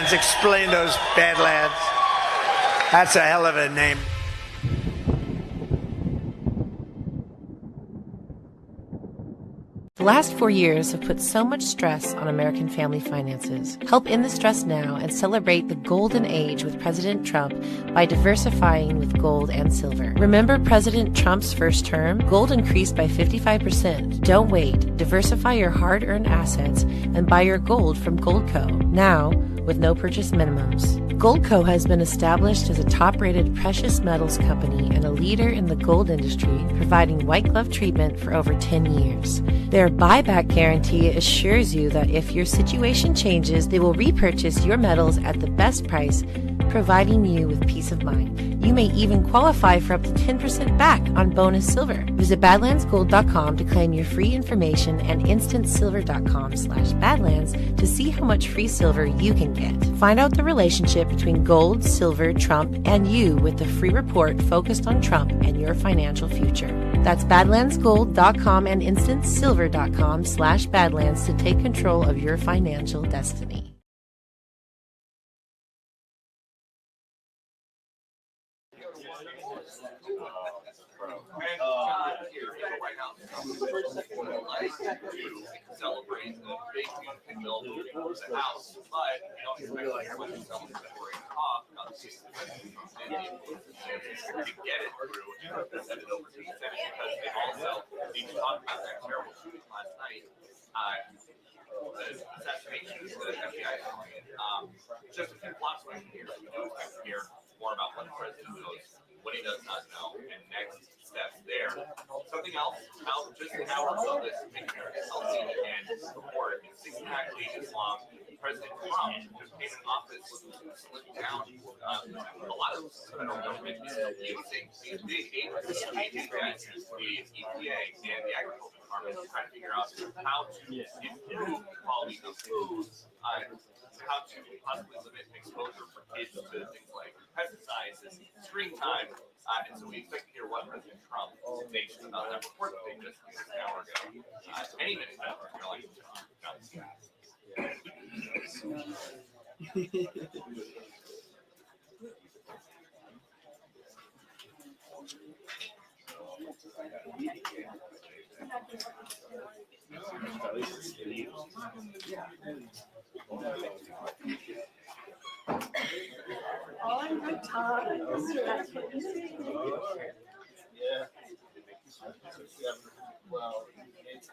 Badlands. Explain those Badlands. That's a hell of a name. The last 4 years have put so much stress on American family finances. Help end the stress now and celebrate the golden age with President Trump by diversifying with gold and silver. Remember President Trump's first term? Gold increased by 55%. Don't wait. Diversify your hard-earned assets and buy your gold from Goldco. Now, with no purchase minimums. Goldco has been established as a top-rated precious metals company and a leader in the gold industry, providing white glove treatment for over 10 years. Their buyback guarantee assures you that if your situation changes, they will repurchase your metals at the best price, providing you with peace of mind. You may even qualify for up to 10% back on bonus silver. Visit badlandsgold.com to claim your free information and instantsilver.com/badlands to see how much free silver you can get. Find out the relationship between gold, silver, Trump, and you with the free report focused on Trump and your financial future. That's badlandsgold.com and instantsilver.com/badlands to take control of your financial destiny. Celebrate the big beautiful building of the house, but you don't expect everyone to celebrate off to get it through and send it over to the Senate because they also need to talk about that terrible shooting last night. The assassination of the FBI calling it. Just a few plots right here. We do expect to hear more about what the president knows, what he does not know, and next steps there. Something else, just hours of this picture, healthy and report is 6.5 pages long. President Trump just came in office looking to slim down a lot of federal government is still using these big agencies, the EPA, and the Agriculture Department to try to figure out how to improve the quality of food, how to possibly limit exposure for kids to things like pesticides and screen time. And so we expect to hear what President Trump thinks about that report that they just released an hour ago. Any minute now, Karoline. All in good time. That's what you say. Yeah. Well, it's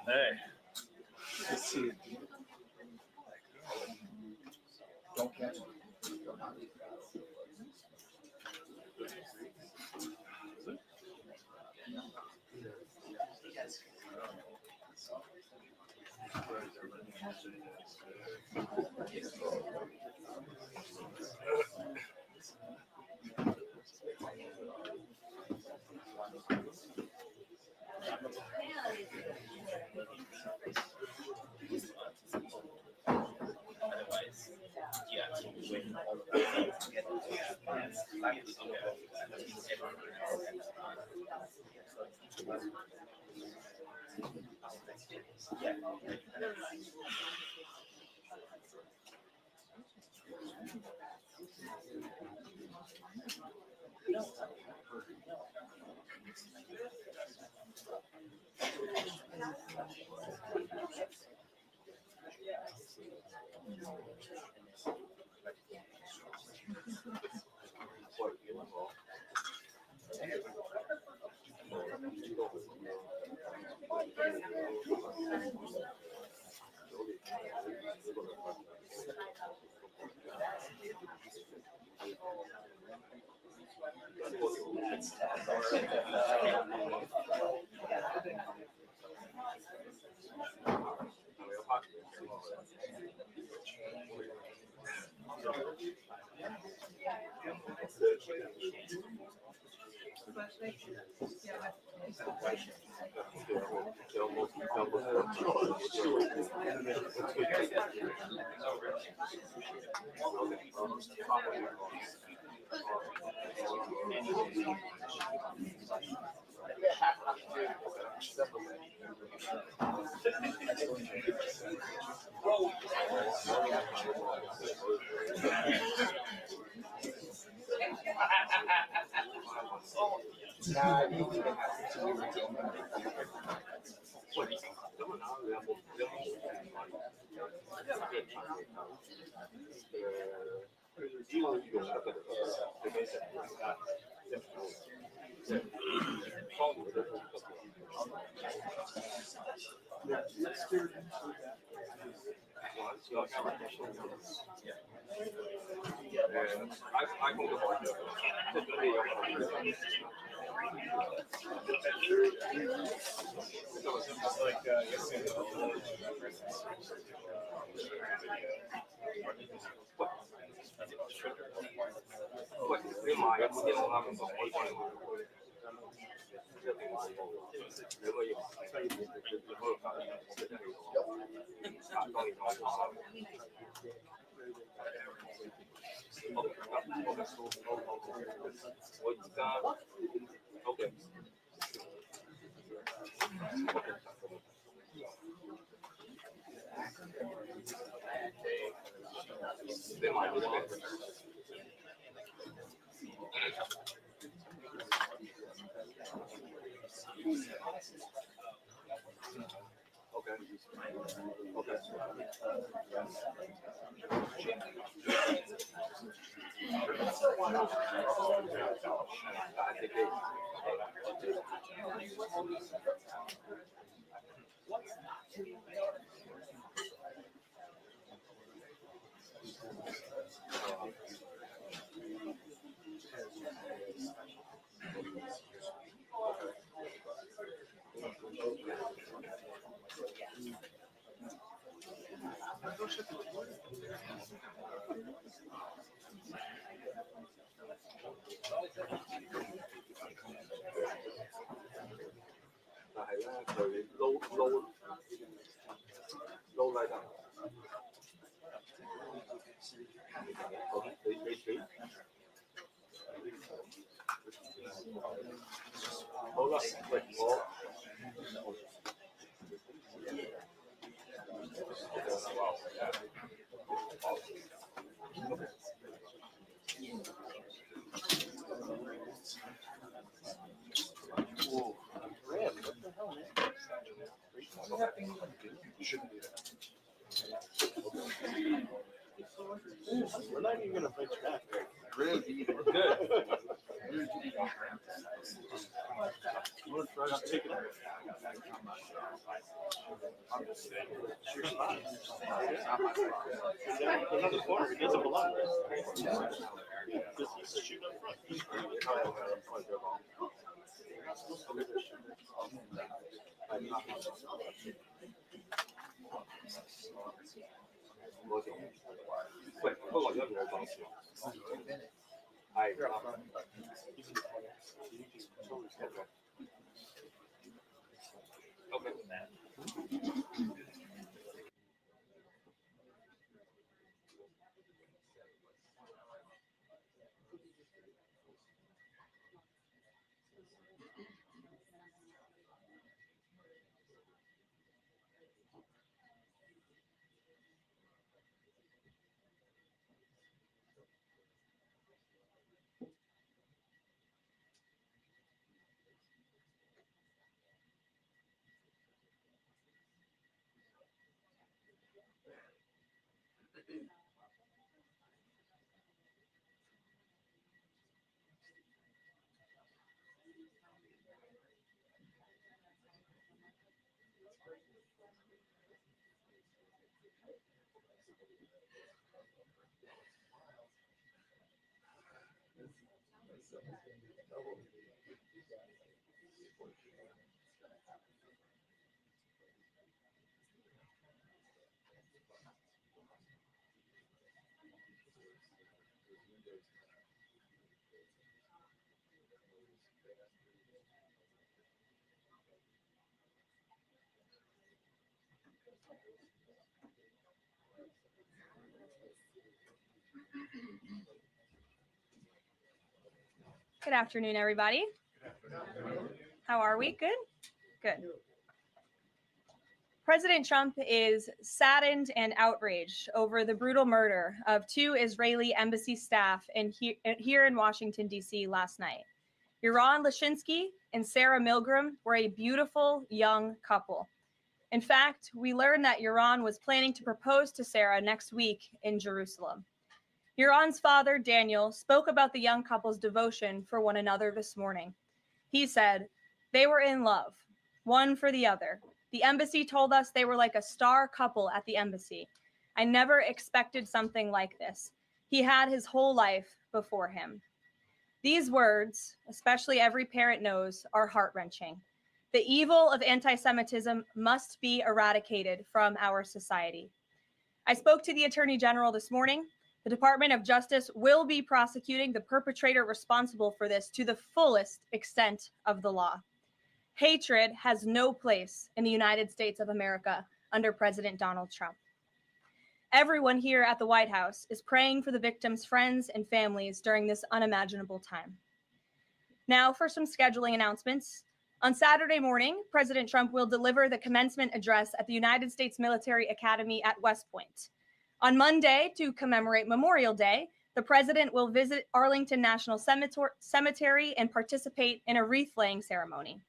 Hey. Let's see. Don't catch it. Otherwise, yeah. Low lie down. Hold up. Wait, hold. We're not even gonna fight you back. Really? Good. You want to try to take it up? I'm just saying. It's your spot. Another corner. It doesn't belong there. Because he's shooting up front. He's really trying to front. You're not supposed to leave this shit. Wait, hold on. Okay. Good afternoon, everybody. How are we? Good? Good. President Trump is saddened and outraged over the brutal murder of 2 Israeli embassy staff here in Washington, D.C. last night. Yaron Lashinsky and Sarah Milgram were a beautiful young couple. In fact, we learned that Yaron was planning to propose to Sarah next week in Jerusalem. Yaron's father, Daniel, spoke about the young couple's devotion for one another this morning. He said, "They were in love, one for the other. The embassy told us they were like a star couple at the embassy. I never expected something like this. He had his whole life before him." These words, especially every parent knows, are heart-wrenching. The evil of anti-Semitism must be eradicated from our society. I spoke to the Attorney General this morning. The Department of Justice will be prosecuting the perpetrator responsible for this to the fullest extent of the law. Hatred has no place in the United States of America under President Donald Trump. Everyone here at the White House is praying for the victims' friends and families during this unimaginable time. Now for some scheduling announcements. On Saturday morning, President Trump will deliver the commencement address at the United States Military Academy at West Point. On Monday, to commemorate Memorial Day, the president will visit Arlington National Cemetery and participate in a wreath-laying ceremony.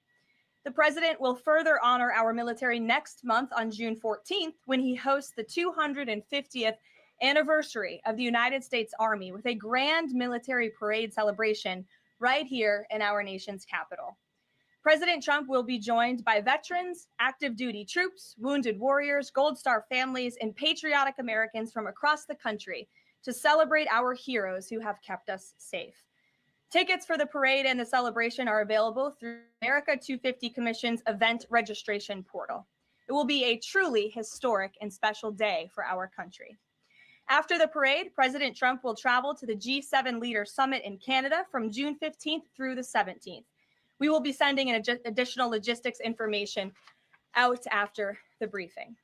The president will further honor our military next month on June 14th when he hosts the 250th anniversary of the United States Army with a grand military parade celebration right here in our nation's capital. President Trump will be joined by veterans, active duty troops, wounded warriors, Gold Star families, and patriotic Americans from across the country to celebrate our heroes who have kept us safe. Tickets for the parade and the celebration are available through America 250 Commission's event registration portal. It will be a truly historic and special day for our country. After the parade, President Trump will travel to the G7 Leaders Summit in Canada from June 15th through the 17th. We will be sending an additional logistics information out after the briefing.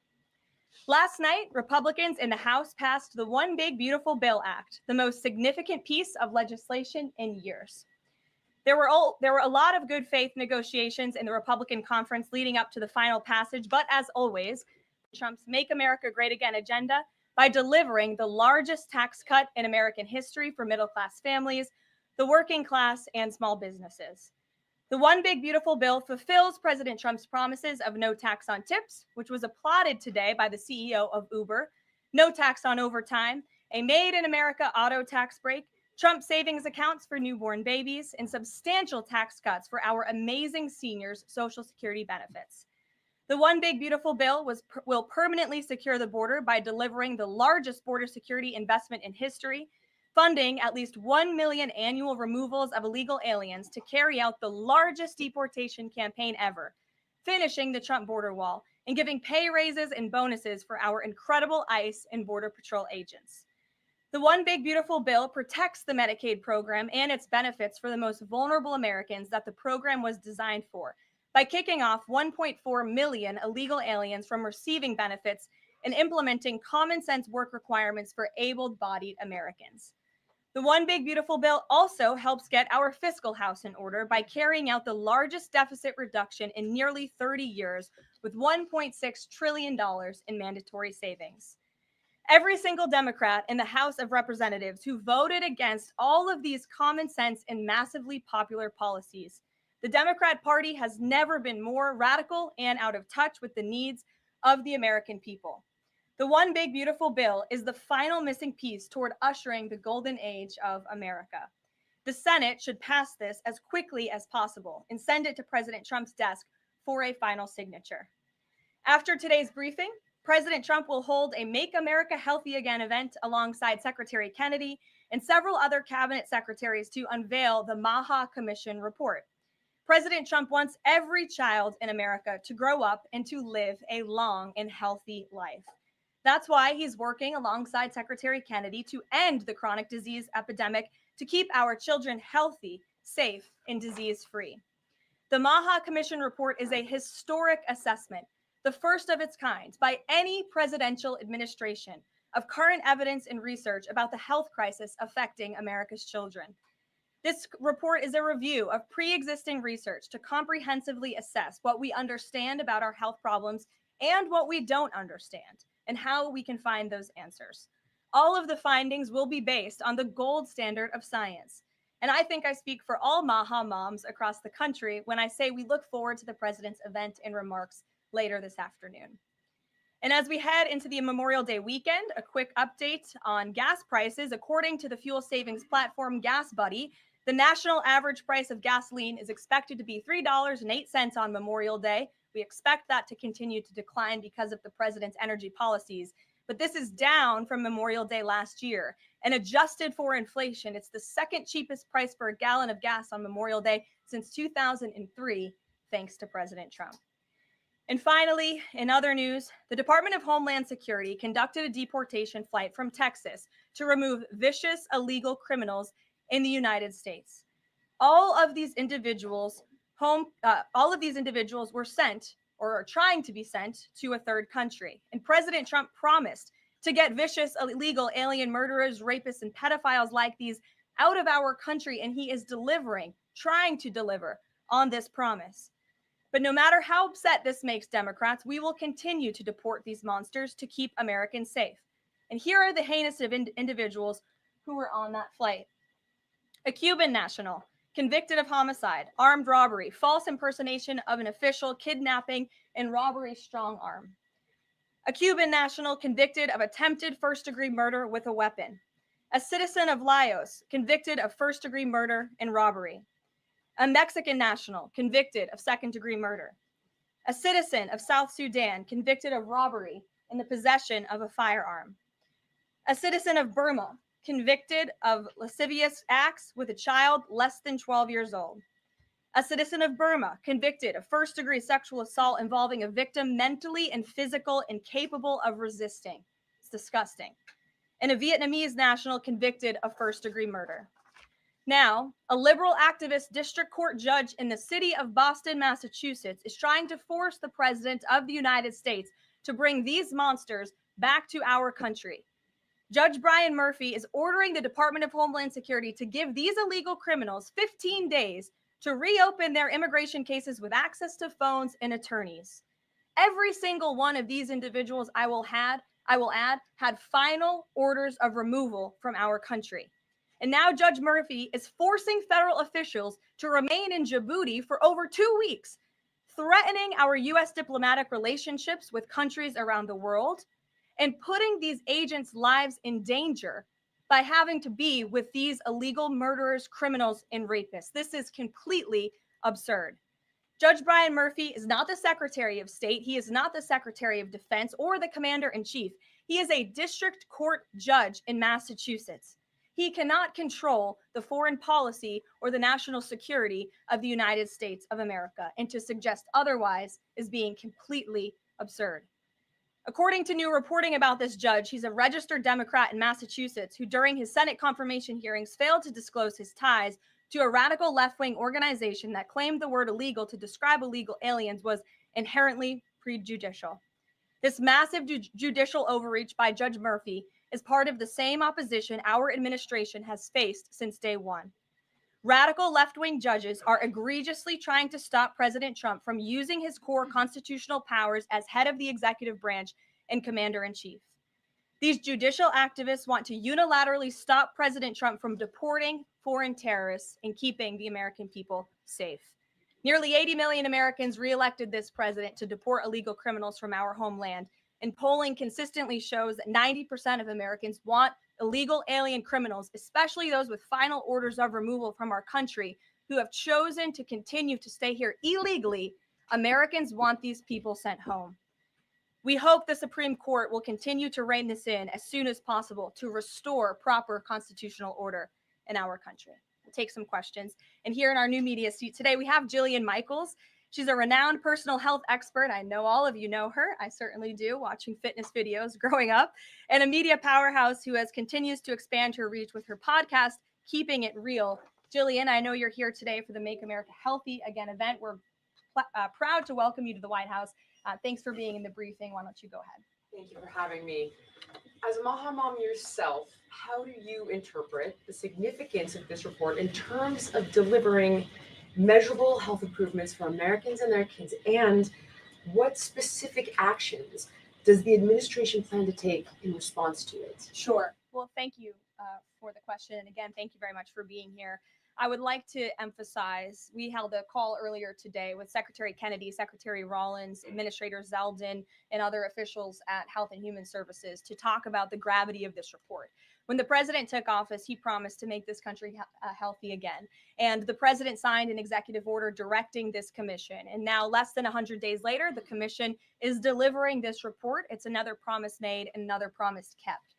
Last night, Republicans in the House passed the One Big Beautiful Bill Act, the most significant piece of legislation in years. There were a lot of good faith negotiations in the Republican conference leading up to the final passage, but as always, Trump's Make America Great Again agenda by delivering the largest tax cut in American history for middle-class families, the working class, and small businesses. The One Big Beautiful Bill fulfills President Trump's promises of no tax on tips, which was applauded today by the CEO of Uber, no tax on overtime, a Made in America auto tax break, Trump savings accounts for newborn babies, and substantial tax cuts for our amazing seniors' Social Security benefits. The One Big Beautiful Bill will permanently secure the border by delivering the largest border security investment in history, funding at least 1 million annual removals of illegal aliens to carry out the largest deportation campaign ever, finishing the Trump border wall, and giving pay raises and bonuses for our incredible ICE and Border Patrol agents. The One Big Beautiful Bill protects the Medicaid program and its benefits for the most vulnerable Americans that the program was designed for by kicking off 1.4 million illegal aliens from receiving benefits and implementing common sense work requirements for able-bodied Americans. The One Big Beautiful Bill also helps get our fiscal house in order by carrying out the largest deficit reduction in nearly 30 years with $1.6 trillion in mandatory savings. Every single Democrat in the House of Representatives who voted against all of these common sense and massively popular policies. The Democrat Party has never been more radical and out of touch with the needs of the American people. The One Big Beautiful Bill is the final missing piece toward ushering the golden age of America. The Senate should pass this as quickly as possible and send it to President Trump's desk for a final signature. After today's briefing, President Trump will hold a Make America Healthy Again event alongside Secretary Kennedy and several other cabinet secretaries to unveil the Maha Commission report. President Trump wants every child in America to grow up and to live a long and healthy life. That's why he's working alongside Secretary Kennedy to end the chronic disease epidemic to keep our children healthy, safe, and disease-free. The Maha Commission report is a historic assessment, the first of its kind by any presidential administration, of current evidence and research about the health crisis affecting America's children. This report is a review of pre-existing research to comprehensively assess what we understand about our health problems and what we don't understand, and how we can find those answers. All of the findings will be based on the gold standard of science. And I think I speak for all Maha moms across the country when I say we look forward to the president's event and remarks later this afternoon. And as we head into the Memorial Day weekend, a quick update on gas prices. According to the fuel savings platform Gas Buddy, the national average price of gasoline is expected to be $3.08 on Memorial Day. We expect that to continue to decline because of the president's energy policies. But this is down from Memorial Day last year. And adjusted for inflation, it's the second cheapest price for a gallon of gas on Memorial Day since 2003, thanks to President Trump. And finally, in other news, the Department of Homeland Security conducted a deportation flight from Texas to remove vicious illegal criminals in the United States. All of these individuals were sent or are trying to be sent to a third country. And President Trump promised to get vicious illegal alien murderers, rapists, and pedophiles like these out of our country, and he is trying to deliver on this promise. But no matter how upset this makes Democrats, we will continue to deport these monsters to keep Americans safe. And here are the heinous individuals who were on that flight. A Cuban national convicted of homicide, armed robbery, false impersonation of an official, kidnapping, and robbery strong arm. A Cuban national convicted of attempted first-degree murder with a weapon. A citizen of Laos convicted of first-degree murder and robbery. A Mexican national convicted of second-degree murder. A citizen of South Sudan convicted of robbery in the possession of a firearm. A citizen of Burma convicted of lascivious acts with a child less than 12 years old. A citizen of Burma convicted of first-degree sexual assault involving a victim mentally and physically incapable of resisting. It's disgusting. And a Vietnamese national convicted of first-degree murder. Now, a liberal activist district court judge in the city of Boston, Massachusetts, is trying to force the president of the United States to bring these monsters back to our country. Judge Brian Murphy is ordering the Department of Homeland Security to give these illegal criminals 15 days to reopen their immigration cases with access to phones and attorneys. Every single one of these individuals, I will add, had final orders of removal from our country. And now Judge Murphy is forcing federal officials to remain in Djibouti for over 2 weeks, threatening our U.S. diplomatic relationships with countries around the world, and putting these agents' lives in danger by having to be with these illegal murderers, criminals, and rapists. This is completely absurd. Judge Brian Murphy is not the Secretary of State. He is not the Secretary of Defense or the Commander-in-Chief. He is a district court judge in Massachusetts. He cannot control the foreign policy or the national security of the United States of America, and to suggest otherwise is being completely absurd. According to new reporting about this judge, he's a registered Democrat in Massachusetts who, during his Senate confirmation hearings, failed to disclose his ties to a radical left-wing organization that claimed the word illegal to describe illegal aliens was inherently prejudicial. This massive judicial overreach by Judge Murphy is part of the same opposition our administration has faced since day one. Radical left-wing judges are egregiously trying to stop President Trump from using his core constitutional powers as head of the executive branch and commander-in-chief. These judicial activists want to unilaterally stop President Trump from deporting foreign terrorists and keeping the American people safe. Nearly 80 million Americans reelected this president to deport illegal criminals from our homeland, and polling consistently shows that 90% of Americans want illegal alien criminals, especially those with final orders of removal from our country, who have chosen to continue to stay here illegally. Americans want these people sent home. We hope the Supreme Court will continue to rein this in as soon as possible to restore proper constitutional order in our country. We'll take some questions. And here in our new media seat today, we have Jillian Michaels. She's a renowned personal health expert. I know all of you know her. I certainly do, watching fitness videos growing up. And a media powerhouse who continues to expand her reach with her podcast, Keeping It Real. Jillian, I know you're here today for the Make America Healthy Again event. We're proud to welcome you to the White House. Thanks for being in the briefing. Why don't you go ahead? Thank you for having me. As a Maha mom yourself, how do you interpret the significance of this report in terms of delivering measurable health improvements for Americans and their kids? And what specific actions does the administration plan to take in response to it? Sure. Well, thank you for the question. And again, thank you very much for being here. I would like to emphasize, we held a call earlier today with Secretary Kennedy, Secretary Rollins, Administrator Zeldin, and other officials at Health and Human Services to talk about the gravity of this report. When the president took office, he promised to make this country healthy again. And the president signed an executive order directing this commission. And now, less than 100 days later, the commission is delivering this report. It's another promise made and another promise kept.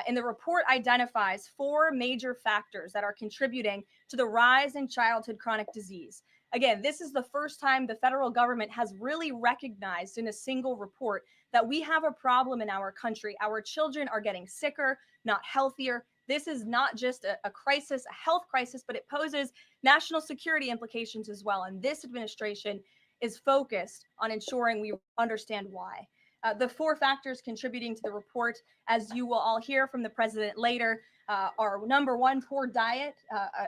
And the report identifies 4 major factors that are contributing to the rise in childhood chronic disease. Again, this is the first time the federal government has really recognized in a single report that we have a problem in our country. Our children are getting sicker, not healthier. This is not just a crisis, a health crisis, but it poses national security implications as well. And this administration is focused on ensuring we understand why. The 4 factors contributing to the report, as you will all hear from the president later, are number 1, poor diet,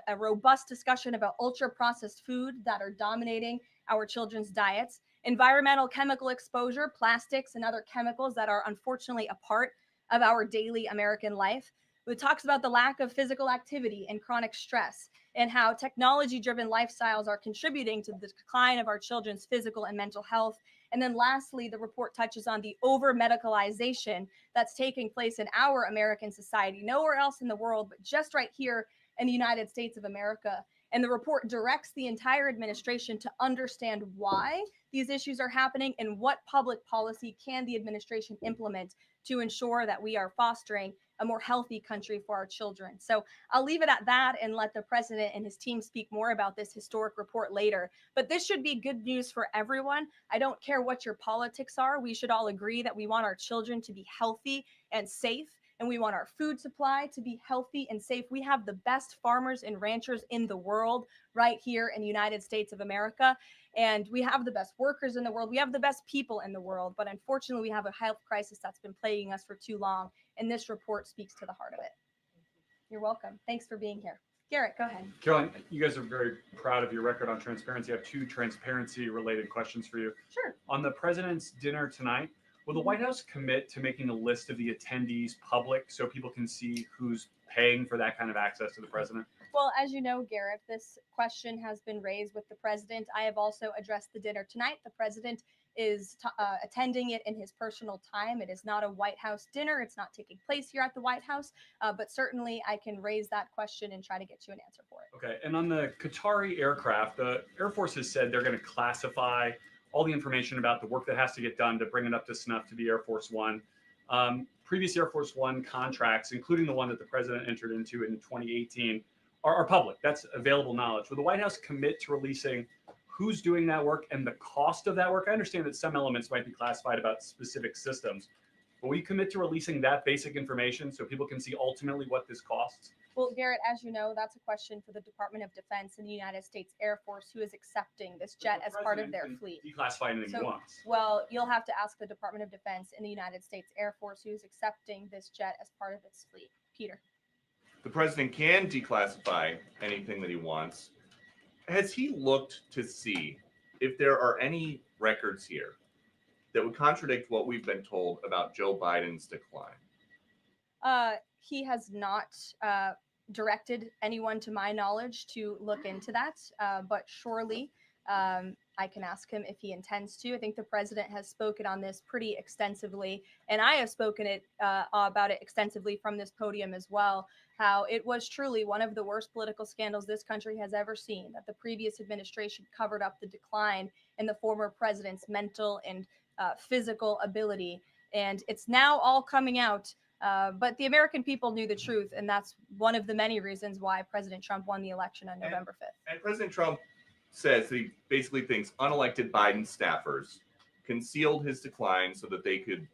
a robust discussion about ultra-processed food that are dominating our children's diets, environmental chemical exposure, plastics and other chemicals that are unfortunately a part of our daily American life. It talks about the lack of physical activity and chronic stress, and how technology-driven lifestyles are contributing to the decline of our children's physical and mental health. And then lastly, the report touches on the over-medicalization that's taking place in our American society, nowhere else in the world, but just right here in the United States of America. And the report directs the entire administration to understand why these issues are happening and what public policy can the administration implement to ensure that we are fostering a more healthy country for our children. So I'll leave it at that and let the president and his team speak more about this historic report later. But this should be good news for everyone. I don't care what your politics are. We should all agree that we want our children to be healthy and safe. and we want our food supply to be healthy and safe. We have the best farmers and ranchers in the world right here in the United States of America, and we have the best workers in the world. We have the best people in the world, but unfortunately, we have a health crisis that's been plaguing us for too long, and this report speaks to the heart of it. You're welcome. Thanks for being here. Garrett, go ahead. Karoline, you guys are very proud of your record on transparency. I have two transparency-related questions for you. Sure. On the president's dinner tonight, will the White House commit to making a list of the attendees public so people can see who's paying for that kind of access to the president? Well, as you know, Garrett, this question has been raised with the president. I have also addressed the dinner tonight. The president is attending it in his personal time. It is not a White House dinner. It's not taking place here at the White House, but certainly I can raise that question and try to get you an answer for it. Okay, and on the Qatari aircraft, the Air Force has said they're going to classify all the information about the work that has to get done to bring it up to snuff to be Air Force One. Previous Air Force One contracts, including the one that the president entered into in 2018, are public. That's available knowledge. Will the White House commit to releasing who's doing that work and the cost of that work? I understand that some elements might be classified about specific systems, but will you commit to releasing that basic information so people can see ultimately what this costs? Well, Garrett, as you know, that's a question for the Department of Defense and the United States Air Force, who is accepting this jet as part of their fleet. Declassify anything he wants. Well, you'll have to ask the Department of Defense and the United States Air Force, who is accepting this jet as part of its fleet. Peter. The president can declassify anything that he wants. Has he looked to see if there are any records here that would contradict what we've been told about Joe Biden's decline? He has not directed anyone, to my knowledge, to look into that, but surely I can ask him if he intends to. I think the president has spoken on this pretty extensively, and I have spoken about it extensively from this podium as well, how it was truly one of the worst political scandals this country has ever seen, that the previous administration covered up the decline in the former president's mental and physical ability. And it's now all coming out. But the American people knew the truth, and that's one of the many reasons why President Trump won the election on November 5th. And President Trump says that he basically thinks unelected Biden staffers concealed his decline so that they could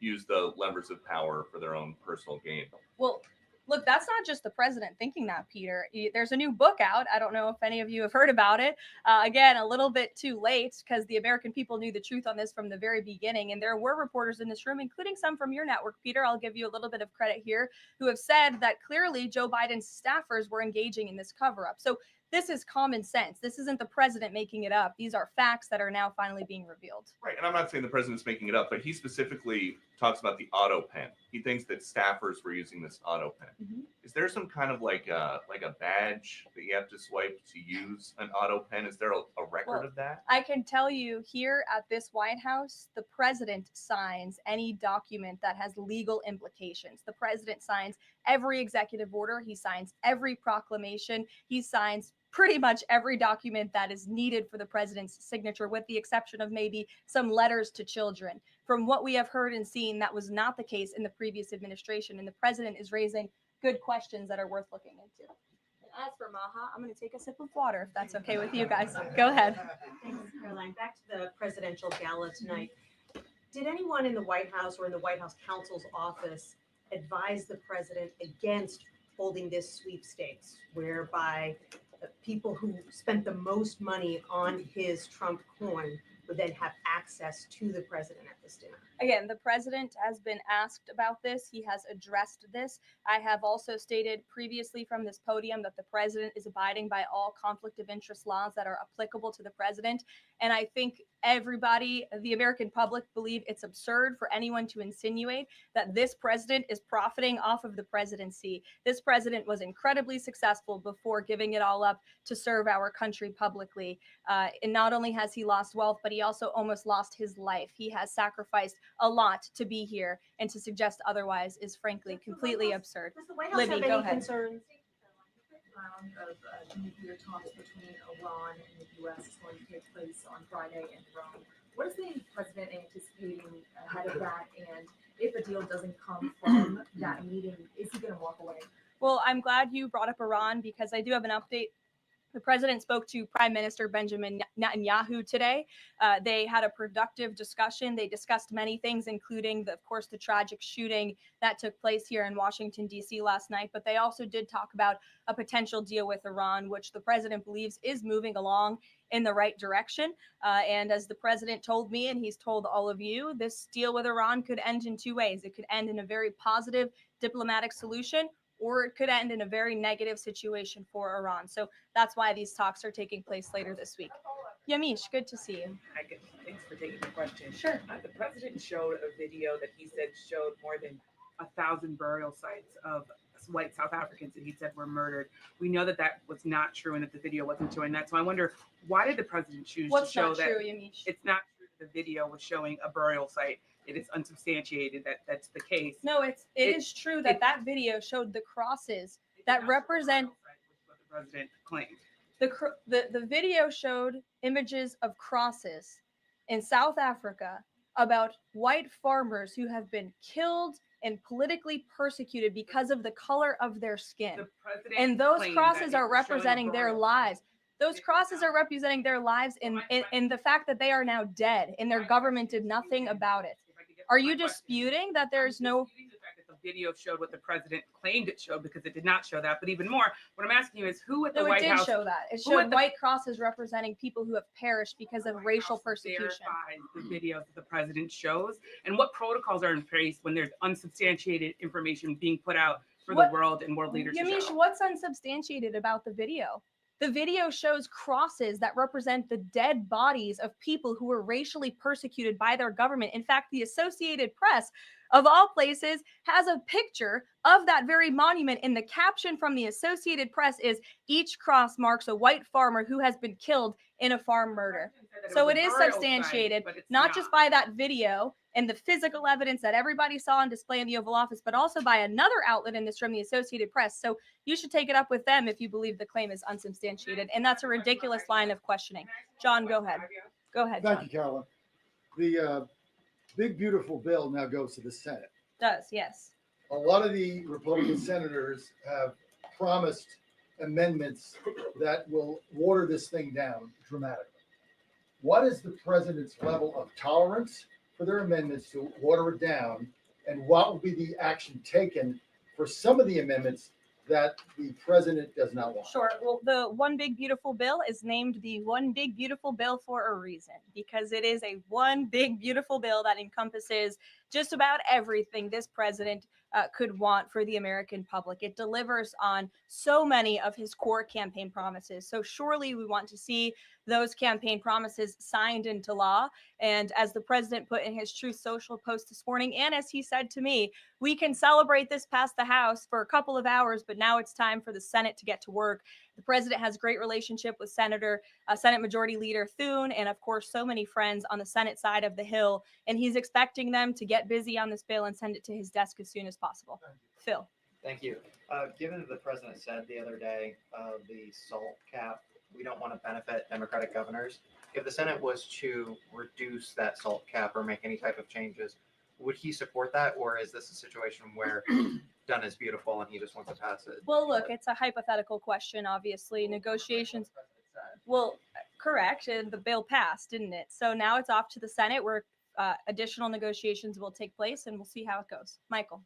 use the levers of power for their own personal gain. Well, look, that's not just the president thinking that, Peter. There's a new book out. I don't know if any of you have heard about it. Again, a little bit too late, because the American people knew the truth on this from the very beginning. And there were reporters in this room, including some from your network, Peter, I'll give you a little bit of credit here, who have said that clearly Joe Biden's staffers were engaging in this cover-up. So this is common sense. This isn't the president making it up. These are facts that are now finally being revealed. Right. And I'm not saying the president's making it up, but he specifically talks about the auto pen. He thinks that staffers were using this auto pen. Mm-hmm. Is there some kind of like a badge that you have to swipe to use an auto pen? Is there a record of that? I can tell you here at this White House, the president signs any document that has legal implications. The president signs every executive order. He signs every proclamation. He signs pretty much every document that is needed for the president's signature, with the exception of maybe some letters to children. From what we have heard and seen, that was not the case in the previous administration, and the president is raising good questions that are worth looking into. As for Maha, I'm going to take a sip of water, if that's okay with you guys. Go ahead. Thanks, Caroline. Back to the presidential gala tonight. Did anyone in the White House or in the White House counsel's office advise the president against holding this sweepstakes, whereby people who spent the most money on his Trump coin would then have access to the president at this dinner? Again, the president has been asked about this. He has addressed this. I have also stated previously from this podium that the president is abiding by all conflict of interest laws that are applicable to the president. And I think everybody, the American public, believe it's absurd for anyone to insinuate that this president is profiting off of the presidency. This president was incredibly successful before giving it all up to serve our country publicly. And not only has he lost wealth, but he also almost lost his life. He has sacrificed a lot to be here, and to suggest otherwise is frankly completely absurd. Does the White House Libby, have go any ahead. concerns? Round of nuclear talks between Iran and the U.S. is going to take place on Friday in Rome. What is the president anticipating ahead of that? And if a deal doesn't come from that meeting, is he going to walk away? Well, I'm glad you brought up Iran, because I do have an update The president spoke to Prime Minister Benjamin Netanyahu today. They had a productive discussion. They discussed many things, including, of course, the tragic shooting that took place here in Washington, D.C. last night. But they also did talk about a potential deal with Iran, which the president believes is moving along in the right direction. And as the president told me, and he's told all of you, this deal with Iran could end in two ways. It could end in a very positive diplomatic solution, or it could end in a very negative situation for Iran. So that's why these talks are taking place later this week. Yamish, good to see you. Hi, good. Thanks for taking the question. Sure. The president showed a video that he said showed more than 1,000 burial sites of white South Africans that he said were murdered. We know that that was not true and that the video wasn't showing that. So I wonder, why did the president choose to show What's that? not true, Yamish? It's not true that the video was showing a burial site. It is unsubstantiated that that's the case. No, it is true that that video showed the crosses that represent what the president claimed. the video showed images of crosses in South Africa about white farmers who have been killed and politically persecuted because of the color of their skin. The president And those claimed crosses that it are was showing a representing their burial lives. site. Those crosses are representing their lives in the fact that they are now dead and their government did nothing about it. Are you disputing that there's no... Disputing the fact that the video showed what the president claimed it showed, because it did not show that. But even more, what I'm asking you is who at the No, it White did House show that. It who at showed the white crosses representing people who have perished because of racial House persecution. verifies the videos that the president shows, and what protocols are in place when there's unsubstantiated information being put out for the world and world leaders to Yamish, show? what's unsubstantiated about the video? The video shows crosses that represent the dead bodies of people who were racially persecuted by their government. In fact, the Associated Press, of all places, has a picture of that very monument. And the caption from the Associated Press is, "Each cross marks a white farmer who has been killed in a farm murder." So it is substantiated, not just by that video and the physical evidence that everybody saw on display in the Oval Office, but also by another outlet in this room, the Associated Press. So you should take it up with them if you believe the claim is unsubstantiated. And that's a ridiculous line of questioning. John, go ahead. Go ahead, John. Thank you, Karoline. The big, beautiful bill now goes to the Senate. Does, yes. A lot of the Republican senators have promised amendments that will water this thing down dramatically. What is the president's level of tolerance for their amendments to water it down? And what will be the action taken for some of the amendments that the president does not want? Sure. Well, the One Big Beautiful Bill is named the One Big Beautiful Bill for a reason, because it is a one big beautiful bill that encompasses just about everything this president could want for the American public. It delivers on so many of his core campaign promises. So surely we want to see those campaign promises signed into law. And as the president put in his Truth Social post this morning, and as he said to me, we can celebrate this past the House for a couple of hours, but now it's time for the Senate to get to work. The president has a great relationship with Senate Majority Leader Thune, and of course, so many friends on the Senate side of the Hill. And he's expecting them to get busy on this bill and send it to his desk as soon as possible. Phil. Thank you. Given that the president said the other day, the SALT cap, we don't want to benefit Democratic governors. If the Senate was to reduce that SALT cap or make any type of changes, would he support that? Or is this a situation where done is beautiful and he just wants to pass it? Well, look, it's a hypothetical question, obviously. Negotiations. Well, correct. And the bill passed, didn't it? So now it's off to the Senate where additional negotiations will take place, and we'll see how it goes. Michael.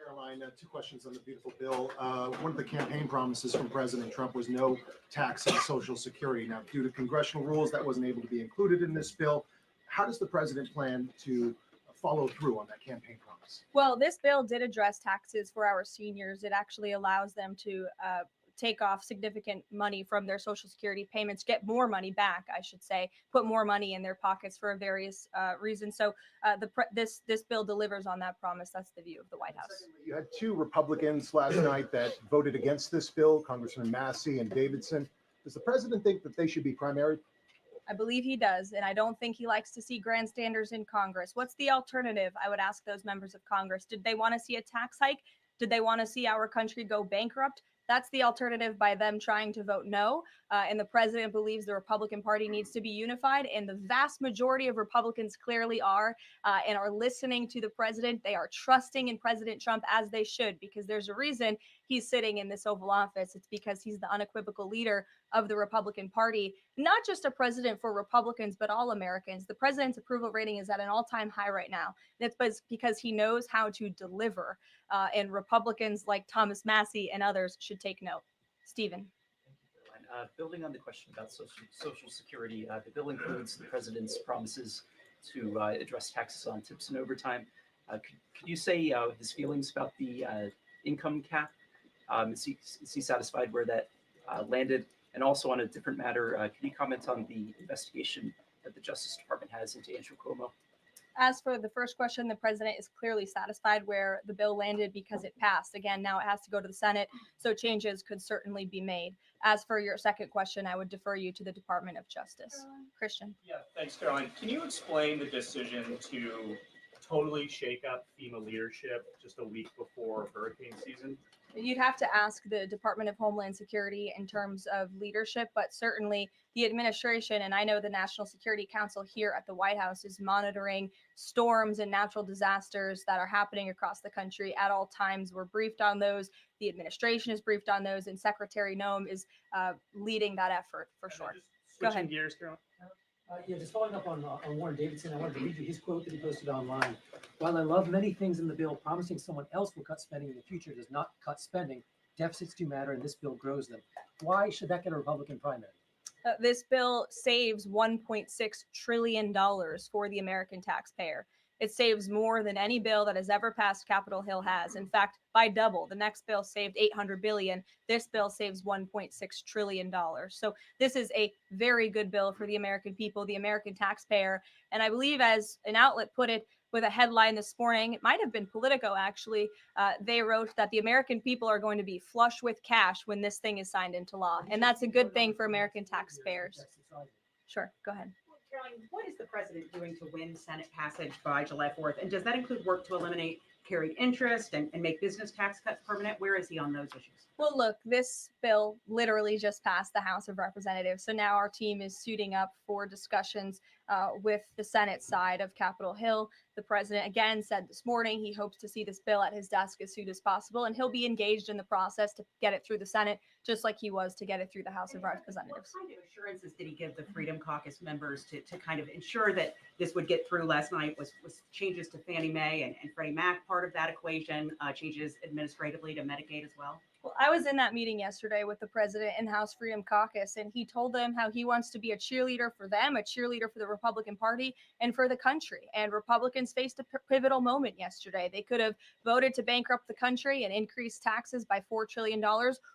Karoline, two questions on the beautiful bill. One of the campaign promises from President Trump was no tax on Social Security. Now, due to congressional rules, that wasn't able to be included in this bill. How does the president plan to follow through on that campaign promise? Well, this bill did address taxes for our seniors. It actually allows them to take off significant money from their Social Security payments, get more money back, I should say, put more money in their pockets for various reasons. So this bill delivers on that promise. That's the view of the White House. Secondly, you had two Republicans last night that voted against this bill, Congressman Massey and Davidson. Does the president think that they should be primaried? I believe he does, and I don't think he likes to see grandstanders in Congress. What's the alternative? I would ask those members of Congress. Did they want to see a tax hike? Did they want to see our country go bankrupt? That's the alternative by them trying to vote no. And the president believes the Republican Party needs to be unified. And the vast majority of Republicans clearly are and are listening to the president. They are trusting in President Trump, as they should, because there's a reason he's sitting in this Oval Office. It's because he's the unequivocal leader of the Republican Party, not just a president for Republicans, but all Americans. The president's approval rating is at an all-time high right now. And it's because he knows how to deliver. And Republicans like Thomas Massey and others should take note. Stephen. Building on the question about social security, the bill includes the president's promises to address taxes on tips and overtime. Could you say his feelings about the income cap? Is he satisfied where that landed? And also on a different matter, can you comment on the investigation that the Justice Department has into Andrew Cuomo? As for the first question, the president is clearly satisfied where the bill landed because it passed. Again, now it has to go to the Senate, so changes could certainly be made. As for your second question, I would defer you to the Department of Justice. Christian. Yeah, thanks, Caroline. Can you explain the decision to totally shake up FEMA leadership just a week before hurricane season? You'd have to ask the Department of Homeland Security in terms of leadership, but certainly the administration, and I know the National Security Council here at the White House is monitoring storms and natural disasters that are happening across the country at all times. We're briefed on those. The administration is briefed on those, and Secretary Noem is leading that effort for sure. Go ahead. Gears, Caroline. Yeah, just following up on Warren Davidson, I wanted to read you his quote that he posted online. While I love many things in the bill, promising someone else will cut spending in the future does not cut spending. Deficits do matter, and this bill grows them. Why should that get a Republican primary? This bill saves $1.6 trillion for the American taxpayer. It saves more than any bill that has ever passed Capitol Hill has. In fact, by double. The next bill saved $800 billion. This bill saves $1.6 trillion. So this is a very good bill for the American people, the American taxpayer. And I believe, as an outlet put it with a headline this morning, it might have been Politico actually, they wrote that the American people are going to be flush with cash when this thing is signed into law. And that's a good thing for American taxpayers. Sure, go ahead. Caroline, what is the president doing to win Senate passage by July 4th? And does that include work to eliminate carried interest and make business tax cuts permanent? Where is he on those issues? Well, look, this bill literally just passed the House of Representatives. So now our team is suiting up for discussions with the Senate side of Capitol Hill. The president again said this morning he hopes to see this bill at his desk as soon as possible, and he'll be engaged in the process to get it through the Senate, just like he was to get it through the House of Representatives. What kind of assurances did he give the Freedom Caucus members to kind of ensure that this would get through last night? Was changes to Fannie Mae and Freddie Mac part of that equation, changes administratively to Medicaid as well? Well, I was in that meeting yesterday with the president and House Freedom Caucus, and he told them how he wants to be a cheerleader for them, a cheerleader for the Republican Party, and for the country. And Republicans faced a pivotal moment yesterday. They could have voted to bankrupt the country and increase taxes by $4 trillion,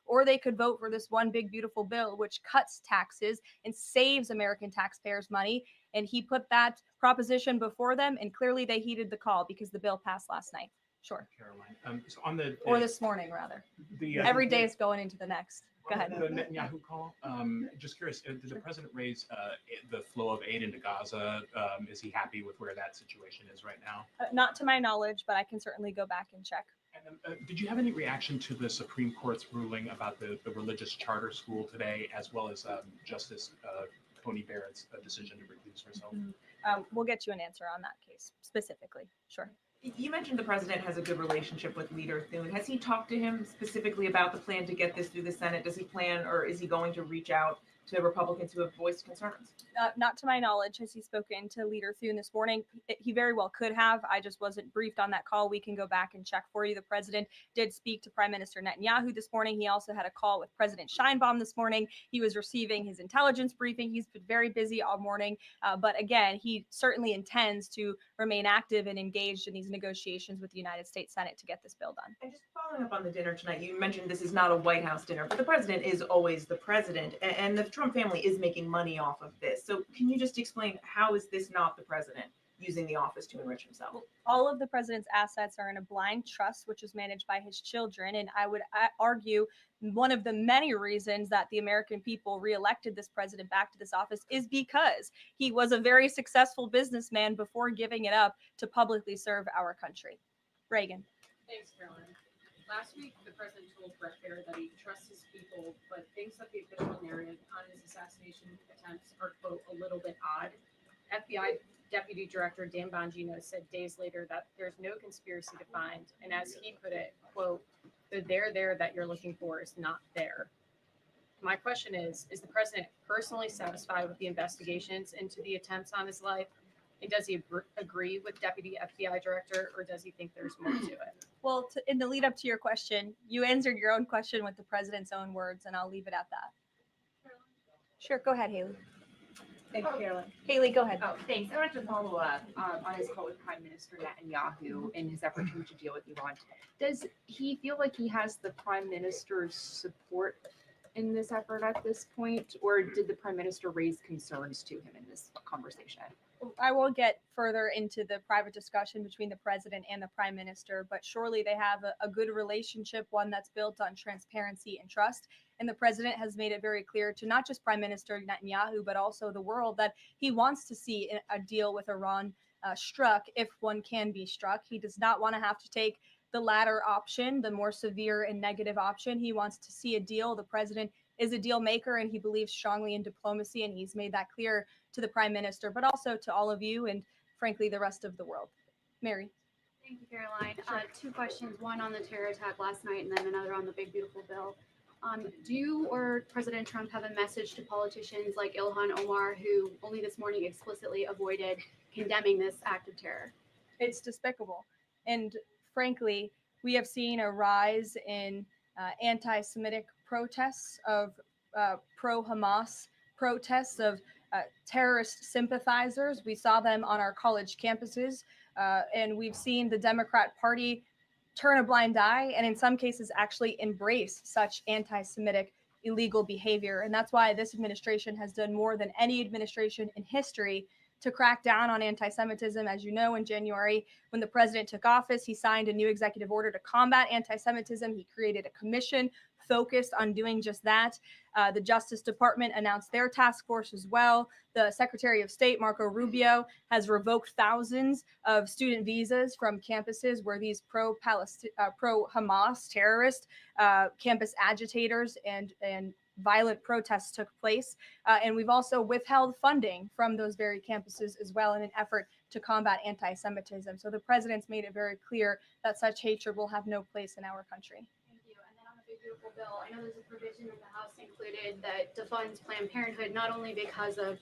or they could vote for this one big, beautiful bill, which cuts taxes and saves American taxpayers money. And he put that proposition before them, and clearly they heeded the call because the bill passed last night. Sure. Caroline. So on the or this morning, rather. Every day is going into the next. Go ahead. The Netanyahu call. Just curious, did the president raise the flow of aid into Gaza? Is he happy with where that situation is right now? Not to my knowledge, but I can certainly go back and check. And did you have any reaction to the Supreme Court's ruling about the religious charter school today, as well as Justice Tony Barrett's decision to recuse herself? We'll get you an answer on that case specifically. Sure. You mentioned the president has a good relationship with Leader Thune. Has he talked to him specifically about the plan to get this through the Senate? Does he plan, or is he going to reach out to Republicans who have voiced concerns? Not to my knowledge. Has he spoken to Leader Thune this morning? He very well could have. I just wasn't briefed on that call. We can go back and check for you. The president did speak to Prime Minister Netanyahu this morning. He also had a call with President Sheinbaum this morning. He was receiving his intelligence briefing. He's been very busy all morning. But again, he certainly intends to remain active and engaged in these negotiations with the United States Senate to get this bill done. And just following up on the dinner tonight, you mentioned this is not a White House dinner, but the president is always the president. And the Trump family is making money off of this. So can you just explain, how is this not the president using the office to enrich himself? All of the president's assets are in a blind trust, which is managed by his children. And I would argue one of the many reasons that the American people reelected this president back to this office is because he was a very successful businessman before giving it up to publicly serve our country. Reagan. Thanks, Caroline. Last week, the president told Brett Baer that he trusts his people, but thinks that the official narrative on his assassination attempts are, quote, a little bit odd. FBI Deputy Director Dan Bongino said days later that there's no conspiracy to find, and as he put it, quote, The there that you're looking for is not there. My question is the president personally satisfied with the investigations into the attempts on his life? And does he agree with Deputy FBI Director, or does he think there's more to it? Well, in the lead up to your question, you answered your own question with the president's own words, and I'll leave it at that. Sure, go ahead, Haley. Thank you, Caroline. Haley, go ahead. Oh, thanks. I wanted to follow up on his call with Prime Minister Netanyahu in his effort to reach a deal with Iran. Does he feel like he has the Prime Minister's support in this effort at this point, or did the Prime Minister raise concerns to him in this conversation? I won't get further into the private discussion between the president and the prime minister, but surely they have a good relationship, one that's built on transparency and trust. And the president has made it very clear to not just Prime Minister Netanyahu, but also the world, that he wants to see a deal with Iran struck if one can be struck. He does not want to have to take the latter option, the more severe and negative option. He wants to see a deal. The president is a deal maker, and he believes strongly in diplomacy, and he's made that clear to the prime minister, but also to all of you and frankly the rest of the world. Mary. Thank you, Caroline. Two questions, one on the terror attack last night and then another on the big beautiful bill. Do you or President Trump have a message to politicians like Ilhan Omar, who only this morning explicitly avoided condemning this act of terror? It's despicable. And frankly, we have seen a rise in anti-Semitic protests, of pro-Hamas protests, of terrorist sympathizers. We saw them on our college campuses, and we've seen the Democrat Party turn a blind eye and in some cases actually embrace such anti-Semitic illegal behavior. And that's why this administration has done more than any administration in history to crack down on anti-Semitism. As you know, in January, when the president took office, he signed a new executive order to combat anti-Semitism. He created a commission focused on doing just that. The Justice Department announced their task force as well. The Secretary of State, Marco Rubio, has revoked thousands of student visas from campuses where these pro-Hamas terrorist campus agitators and violent protests took place. And we've also withheld funding from those very campuses as well in an effort to combat anti-Semitism. So the president's made it very clear that such hatred will have no place in our country. Thank you. And then on the big beautiful bill, I know there's a provision that the House included that defunds Planned Parenthood, not only because of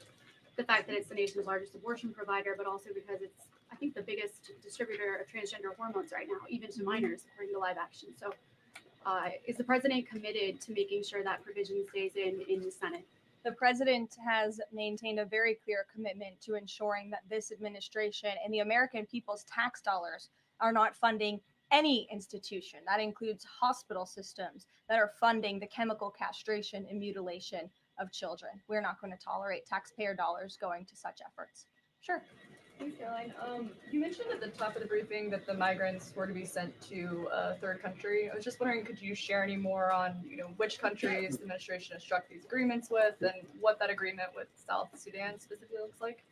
the fact that it's the nation's largest abortion provider, but also because it's, I think, the biggest distributor of transgender hormones right now, even to minors, according to Live Action. So is the president committed to making sure that provision stays in the Senate? The president has maintained a very clear commitment to ensuring that this administration and the American people's tax dollars are not funding any institution. That includes hospital systems that are funding the chemical castration and mutilation of children. We're not going to tolerate taxpayer dollars going to such efforts. Sure. Thanks, Caroline. You mentioned at the top of the briefing that the migrants were to be sent to a third country. I was just wondering, could you share any more on, which countries the administration has struck these agreements with, and what that agreement with South Sudan specifically looks like?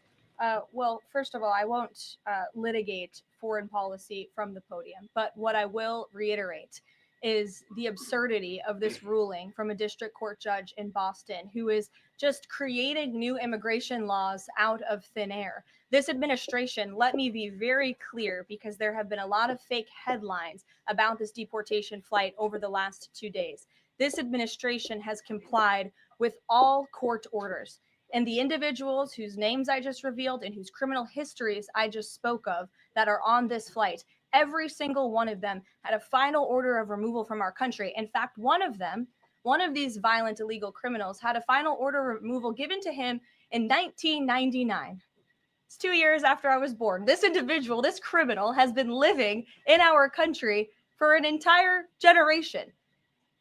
Well, first of all, I won't litigate foreign policy from the podium, but what I will reiterate is the absurdity of this ruling from a district court judge in Boston who is just creating new immigration laws out of thin air. This administration, let me be very clear, because there have been a lot of fake headlines about this deportation flight over the last 2 days. This administration has complied with all court orders. And the individuals whose names I just revealed and whose criminal histories I just spoke of that are on this flight, every single one of them had a final order of removal from our country. In fact, one of these violent illegal criminals had a final order of removal given to him in 1999. It's 2 years after I was born. This individual, this criminal, has been living in our country for an entire generation.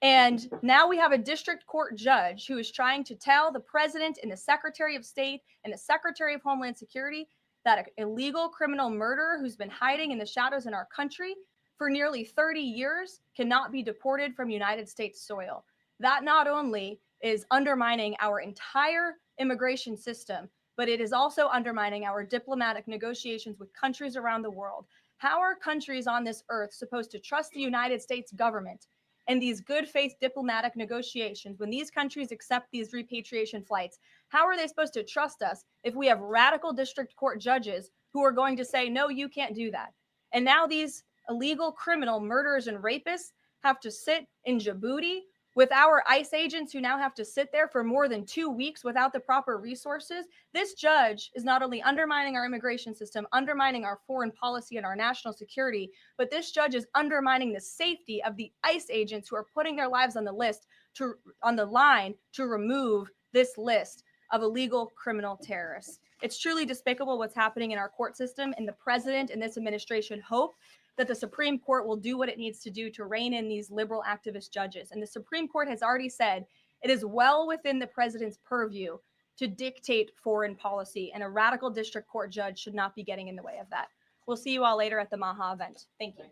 And now we have a district court judge who is trying to tell the president and the Secretary of State and the Secretary of Homeland Security that an illegal criminal murderer who's been hiding in the shadows in our country for nearly 30 years cannot be deported from United States soil. That not only is undermining our entire immigration system, but it is also undermining our diplomatic negotiations with countries around the world. How are countries on this earth supposed to trust the United States government and these good faith diplomatic negotiations when these countries accept these repatriation flights? How are they supposed to trust us if we have radical district court judges who are going to say, no, you can't do that? And now these illegal criminal murderers and rapists have to sit in Djibouti with our ICE agents who now have to sit there for more than 2 weeks without the proper resources. This judge is not only undermining our immigration system, undermining our foreign policy and our national security, but this judge is undermining the safety of the ICE agents who are putting their lives on the line to remove this list of illegal criminal terrorists. It's truly despicable what's happening in our court system, and the president and this administration hope that the Supreme Court will do what it needs to do to rein in these liberal activist judges. And the Supreme Court has already said it is well within the president's purview to dictate foreign policy, and a radical district court judge should not be getting in the way of that. We'll see you all later at the Maha event. Thank you.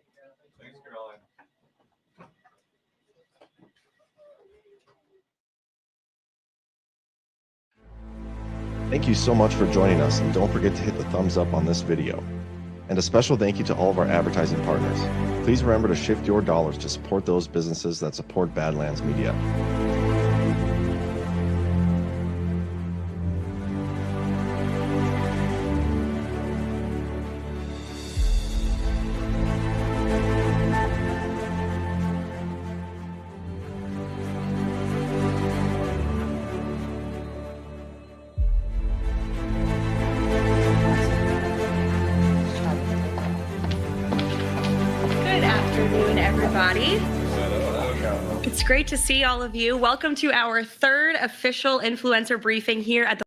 Thanks, Caroline. Thank you so much for joining us, and don't forget to hit the thumbs up on this video. And a special thank you to all of our advertising partners. Please remember to shift your dollars to support those businesses that support Badlands Media. Good afternoon, everybody. It's great to see all of you. Welcome to our third official influencer briefing here at the